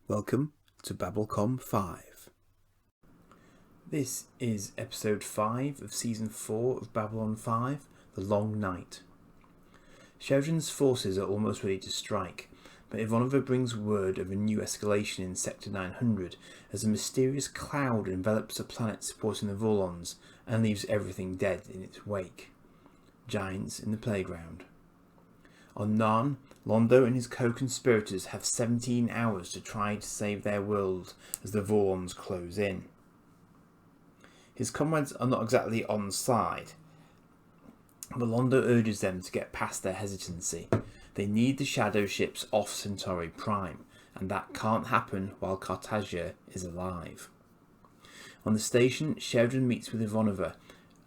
Welcome to Babblecom 5. This is episode 5 of season 4 of Babylon 5, The Long Night. Sheridan's forces are almost ready to strike, but Ivanova brings word of a new escalation in Sector 900 as a mysterious cloud envelops a planet supporting the Vorlons and leaves everything dead in its wake. Giants in the playground. On Narn, Londo and his co-conspirators have 17 hours to try to save their world as the Vorlons close in. His comrades are not exactly on side, but Londo urges them to get past their hesitancy. They need the shadow ships off Centauri Prime, and that can't happen while Cartagia is alive. On the station, Sheridan meets with Ivanova,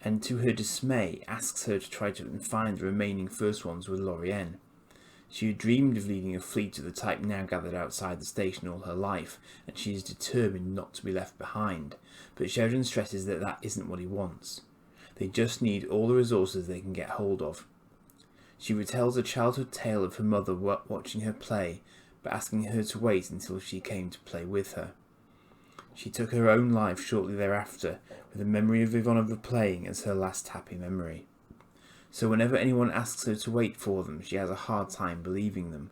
and to her dismay asks her to try to find the remaining First Ones with Lorien. She had dreamed of leading a fleet of the type now gathered outside the station all her life, and she is determined not to be left behind, but Sheridan stresses that that isn't what he wants. They just need all the resources they can get hold of. She retells a childhood tale of her mother watching her play, but asking her to wait until she came to play with her. She took her own life shortly thereafter, with the memory of Ivanova playing as her last happy memory. So whenever anyone asks her to wait for them, she has a hard time believing them.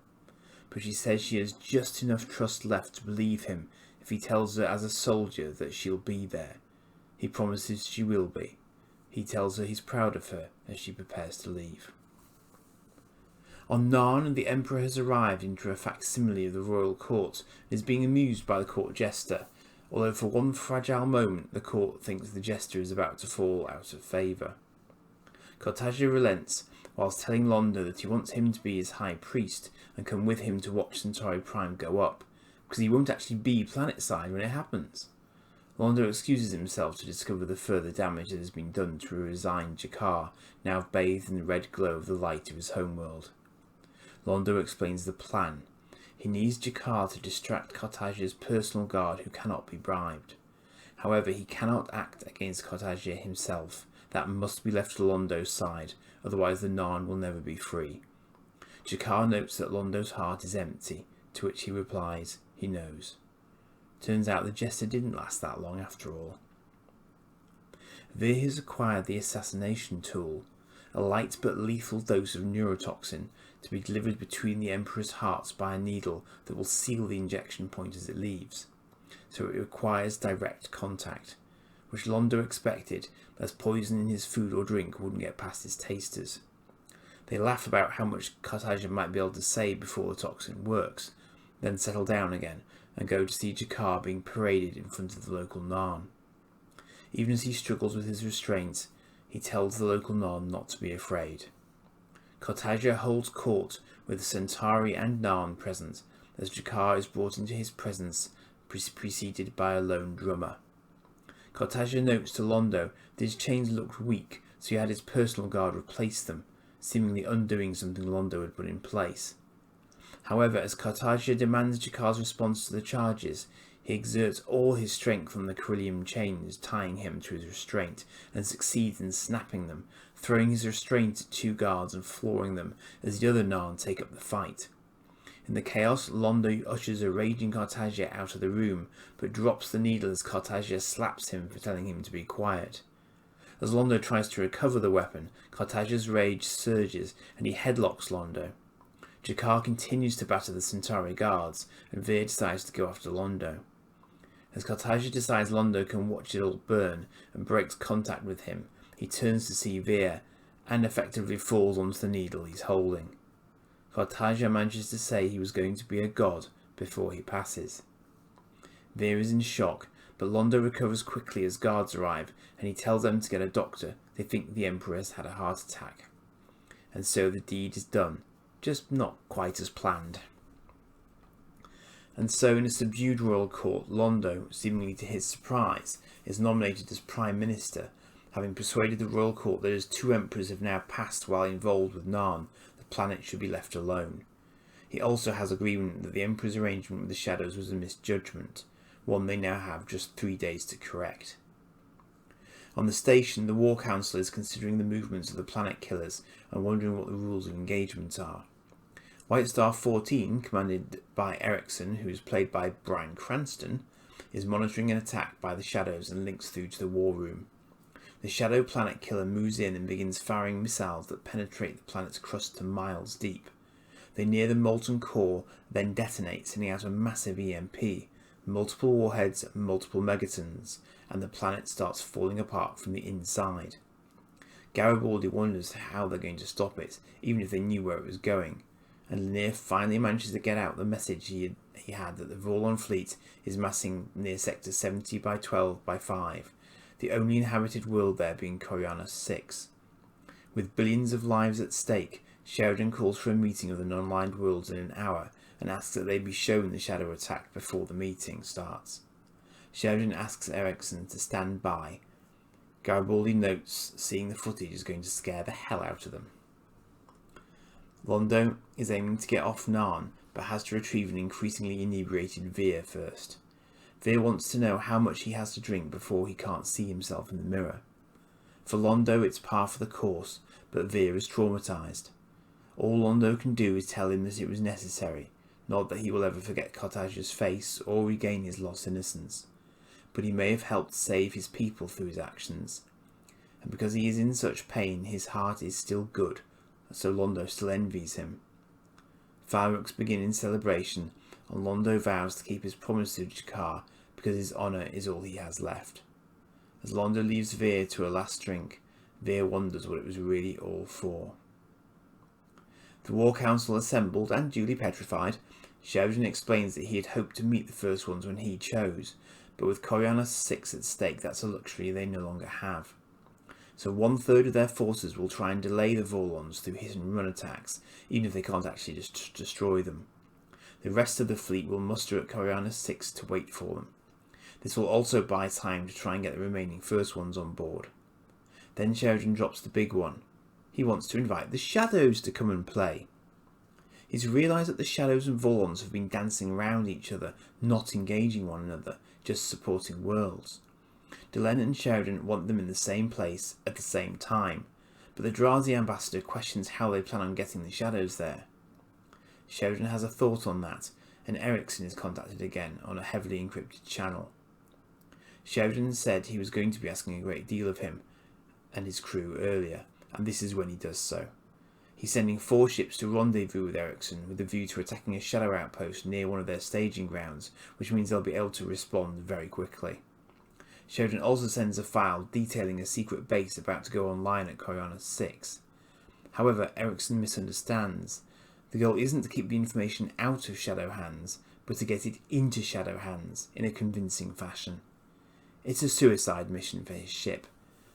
But she says she has just enough trust left to believe him if he tells her as a soldier that she'll be there. He promises she will be. He tells her he's proud of her as she prepares to leave. On Narn, the Emperor has arrived into a facsimile of the royal court and is being amused by the court jester, although for one fragile moment the court thinks the jester is about to fall out of favour. Cartagia relents, whilst telling Londo that he wants him to be his high priest and come with him to watch Centauri Prime go up, because he won't actually be planetside when it happens. Londo excuses himself to discover the further damage that has been done to a resigned Jakar, now bathed in the red glow of the light of his homeworld. Londo explains the plan. He needs Jakar to distract Cartagia's personal guard who cannot be bribed. However, he cannot act against Cartagia himself. That must be left to Londo's side, otherwise the Narn will never be free. Jakar notes that Londo's heart is empty, to which he replies, he knows. Turns out the jester didn't last that long after all. Vir has acquired the assassination tool, a light but lethal dose of neurotoxin to be delivered between the Emperor's hearts by a needle that will seal the injection point as it leaves. So it requires direct contact, which Londo expected, as poison in his food or drink wouldn't get past his tasters. They laugh about how much Cartagia might be able to say before the toxin works, then settle down again and go to see Jakar being paraded in front of the local Narn. Even as he struggles with his restraints, he tells the local Narn not to be afraid. Cartagia holds court with the Centauri and Narn present as Jakar is brought into his presence, preceded by a lone drummer. Cartagia notes to Londo that his chains looked weak, so he had his personal guard replace them, seemingly undoing something Londo had put in place. However, as Cartagia demands Jakar's response to the charges, he exerts all his strength on the Coryllium chains tying him to his restraint, and succeeds in snapping them, throwing his restraint at two guards and flooring them as the other Narn take up the fight. In the chaos, Londo ushers a raging Cartagia out of the room, but drops the needle as Cartagia slaps him for telling him to be quiet. As Londo tries to recover the weapon, Cartagia's rage surges and he headlocks Londo. Jakar continues to batter the Centauri guards, and Vir decides to go after Londo. As Cartagia decides Londo can watch it all burn and breaks contact with him, he turns to see Vir and effectively falls onto the needle he's holding. Cartagia manages to say he was going to be a god before he passes. Vir is in shock, but Londo recovers quickly as guards arrive, and he tells them to get a doctor. They think the Emperor has had a heart attack. And so the deed is done, just not quite as planned. And so in a subdued royal court, Londo, seemingly to his surprise, is nominated as Prime Minister, having persuaded the royal court that as two emperors have now passed while involved with Narn, the planet should be left alone. He also has agreement that the Emperor's arrangement with the Shadows was a misjudgment, one they now have just 3 days to correct. On the station, the War Council is considering the movements of the planet killers and wondering what the rules of engagement are. White Star 14, commanded by Ericsson, who is played by Bryan Cranston, is monitoring an attack by the Shadows and links through to the War Room. The Shadow Planet Killer moves in and begins firing missiles that penetrate the planet's crust to miles deep. They near the molten core, then detonate, sending out a massive EMP, multiple warheads, multiple megatons, and the planet starts falling apart from the inside. Garibaldi wonders how they're going to stop it, even if they knew where it was going, and Lennier finally manages to get out the message he had that the Vorlon fleet is massing near Sector 70 by 12 by 5, the only inhabited world there being Corianus 6. With billions of lives at stake, Sheridan calls for a meeting of the non-aligned worlds in an hour and asks that they be shown the shadow attack before the meeting starts. Sheridan asks Ericsson to stand by. Garibaldi notes seeing the footage is going to scare the hell out of them. Londo is aiming to get off Narn, but has to retrieve an increasingly inebriated Veer first. Veer wants to know how much he has to drink before he can't see himself in the mirror. For Londo it's par for the course, but Veer is traumatised. All Londo can do is tell him that it was necessary, not that he will ever forget Cartage's face or regain his lost innocence. But he may have helped save his people through his actions. And because he is in such pain, his heart is still good, so Londo still envies him. Fireworks begin in celebration, and Londo vows to keep his promise to G'Kar because his honour is all he has left. As Londo leaves Veer to a last drink, Veer wonders what it was really all for. The War Council assembled and duly petrified. Sheridan explains that he had hoped to meet the First Ones when he chose, but with Corianus 6 at stake, that's a luxury they no longer have. So 1/3 of their forces will try and delay the Vorlons through hit and run attacks, even if they can't actually just destroy them. The rest of the fleet will muster at Corianus 6 to wait for them. This will also buy time to try and get the remaining First Ones on board. Then Sheridan drops the big one. He wants to invite the Shadows to come and play. He's realised that the Shadows and Vorlons have been dancing around each other, not engaging one another, just supporting worlds. Delenn and Sheridan want them in the same place at the same time, but the Drazi ambassador questions how they plan on getting the Shadows there. Sheridan has a thought on that, and Ericsson is contacted again on a heavily encrypted channel. Sheridan said he was going to be asking a great deal of him and his crew earlier, and this is when he does so. He's sending 4 ships to rendezvous with Ericsson with a view to attacking a shadow outpost near one of their staging grounds, which means they'll be able to respond very quickly. Sheridan also sends a file detailing a secret base about to go online at Corianus 6. However, Ericsson misunderstands. The goal isn't to keep the information out of Shadow hands, but to get it into Shadow hands in a convincing fashion. It's a suicide mission for his ship,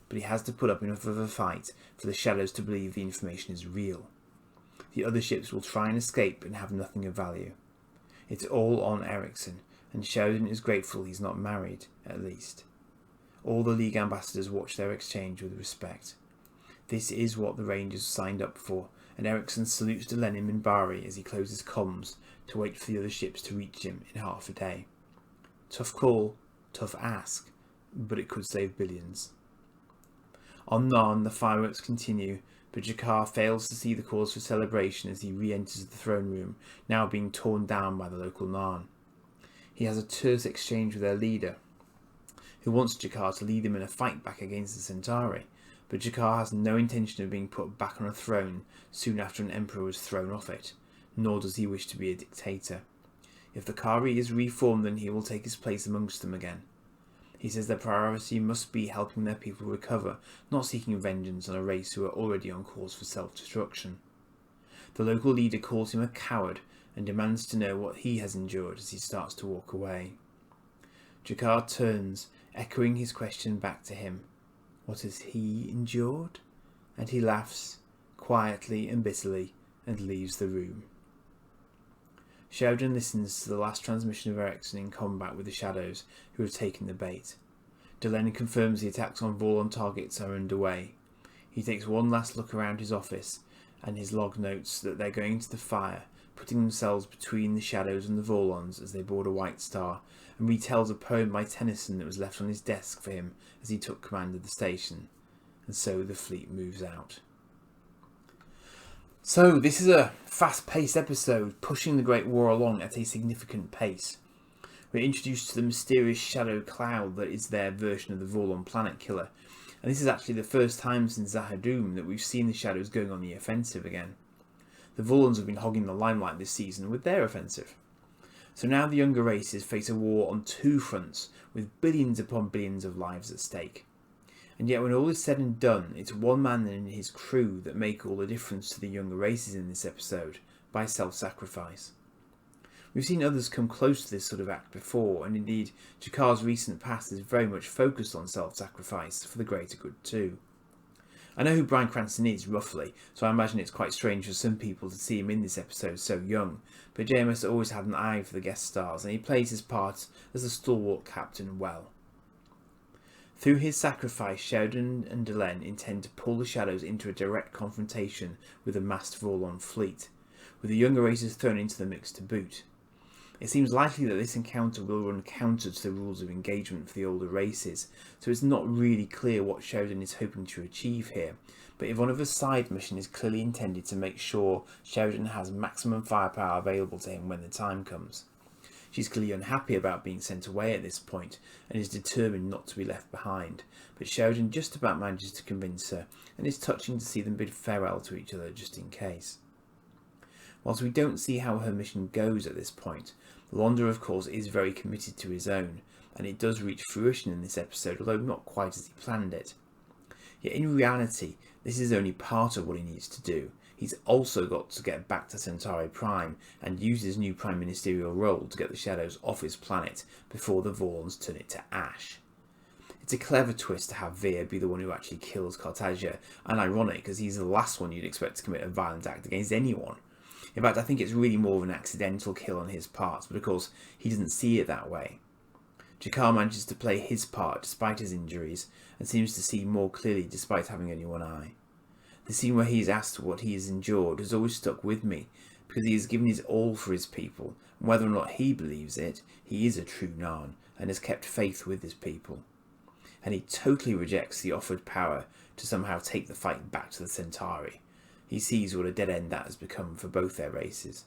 but he has to put up enough of a fight for the Shadows to believe the information is real. The other ships will try and escape and have nothing of value. It's all on Ericsson, and Sheridan is grateful he's not married, at least. All the League ambassadors watch their exchange with respect. This is what the Rangers signed up for, and Ericsson salutes Delenn and Minbari as he closes comms to wait for the other ships to reach him in half a day. Tough call, tough ask, but it could save billions. On Narn, the fireworks continue, but G'Kar fails to see the cause for celebration as he re-enters the throne room, now being torn down by the local Narn. He has a terse exchange with their leader, who wants G'Kar to lead him in a fight back against the Centauri, but G'Kar has no intention of being put back on a throne soon after an emperor was thrown off it, nor does he wish to be a dictator. If the Kari is reformed, then he will take his place amongst them again. He says their priority must be helping their people recover, not seeking vengeance on a race who are already on course for self-destruction. The local leader calls him a coward and demands to know what he has endured as he starts to walk away. G'Kar turns, echoing his question back to him. What has he endured? And he laughs, quietly and bitterly, and leaves the room. Sheridan listens to the last transmission of Ericsson in combat with the Shadows, who have taken the bait. Delenn confirms the attacks on Vorlon targets are underway. He takes one last look around his office, and his log notes that they're going into the fire, putting themselves between the Shadows and the Vorlons as they board a White Star, and retells a poem by Tennyson that was left on his desk for him as he took command of the station. And so the fleet moves out. So this is a fast-paced episode, pushing the Great War along at a significant pace. We're introduced to the mysterious shadow cloud that is their version of the Vorlon planet killer, and this is actually the first time since Zahadum that we've seen the shadows going on the offensive again. The Vorlons have been hogging the limelight this season with their offensive. So now the younger races face a war on two fronts, with billions upon billions of lives at stake. And yet when all is said and done, it's one man and his crew that make all the difference to the younger races in this episode, by self-sacrifice. We've seen others come close to this sort of act before, and indeed Jakar's recent past is very much focused on self-sacrifice for the greater good too. I know who Bryan Cranston is, roughly, so I imagine it's quite strange for some people to see him in this episode so young, but JMS always had an eye for the guest stars, and he plays his part as a stalwart captain well. Through his sacrifice, Sheridan and Delenn intend to pull the Shadows into a direct confrontation with the massed Vorlon fleet, with the younger races thrown into the mix to boot. It seems likely that this encounter will run counter to the rules of engagement for the older races, so it's not really clear what Sheridan is hoping to achieve here, but Ivanova's side mission is clearly intended to make sure Sheridan has maximum firepower available to him when the time comes. She's clearly unhappy about being sent away at this point, and is determined not to be left behind, but Sheridan just about manages to convince her, and it's touching to see them bid farewell to each other just in case. Whilst we don't see how her mission goes at this point, Londo of course is very committed to his own, and it does reach fruition in this episode, although not quite as he planned it. Yet in reality, this is only part of what he needs to do. He's also got to get back to Centauri Prime and use his new prime ministerial role to get the Shadows off his planet before the Vorlons turn it to ash. It's a clever twist to have Veer be the one who actually kills Cartagia, and ironic because he's the last one you'd expect to commit a violent act against anyone. In fact, I think it's really more of an accidental kill on his part, but of course he doesn't see it that way. Jakar manages to play his part despite his injuries, and seems to see more clearly despite having only one eye. The scene where he is asked what he has endured has always stuck with me, because he has given his all for his people, and whether or not he believes it, he is a true Narn, and has kept faith with his people. And he totally rejects the offered power to somehow take the fight back to the Centauri. He sees what a dead end that has become for both their races.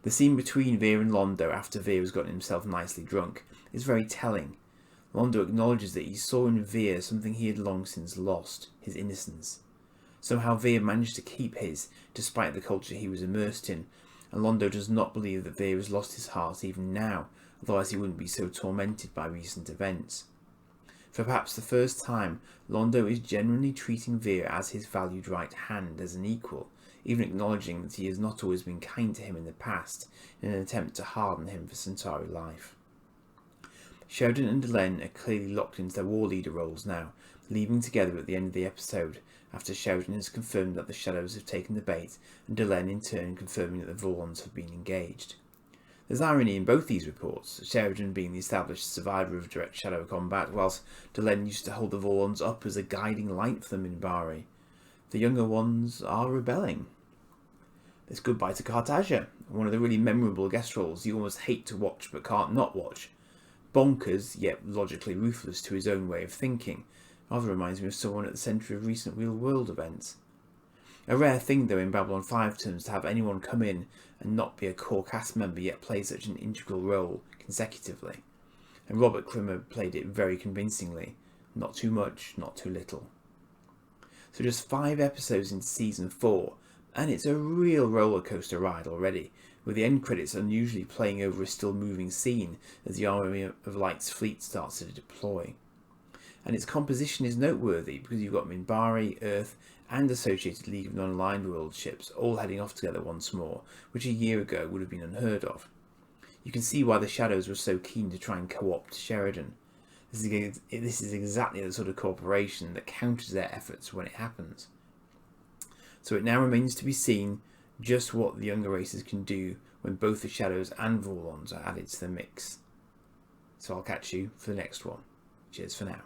The scene between Veer and Londo after Veer has gotten himself nicely drunk is very telling. Londo acknowledges that he saw in Veer something he had long since lost, his innocence. Somehow Veer managed to keep his, despite the culture he was immersed in, and Londo does not believe that Veer has lost his heart even now, otherwise he wouldn't be so tormented by recent events. For perhaps the first time, Londo is genuinely treating Veer as his valued right hand, as an equal, even acknowledging that he has not always been kind to him in the past, in an attempt to harden him for Centauri life. Sheridan and Delenn are clearly locked into their war leader roles now, leaving together at the end of the episode, after Sheridan has confirmed that the Shadows have taken the bait, and Delenn in turn confirming that the Vorlons have been engaged. There's irony in both these reports, Sheridan being the established survivor of direct shadow combat, whilst Delenn used to hold the Vorlons up as a guiding light for them in Bari. The younger ones are rebelling. It's goodbye to Cartagia, one of the really memorable guest roles you almost hate to watch but can't not watch. Bonkers, yet logically ruthless to his own way of thinking. Rather reminds me of someone at the centre of recent real world events. A rare thing though in Babylon 5 terms to have anyone come in and not be a core cast member yet play such an integral role consecutively. And Robert Crimmer played it very convincingly. Not too much, not too little. So just 5 episodes into season 4, and it's a real roller coaster ride already, with the end credits unusually playing over a still moving scene as the Army of Light's fleet starts to deploy. And its composition is noteworthy because you've got Minbari, Earth and associated League of Non-Aligned World ships all heading off together once more, which a year ago would have been unheard of. You can see why the Shadows were so keen to try and co-opt Sheridan. This is exactly the sort of cooperation that counters their efforts when it happens. So it now remains to be seen just what the younger races can do when both the Shadows and Vorlons are added to the mix. So I'll catch you for the next one. Cheers for now.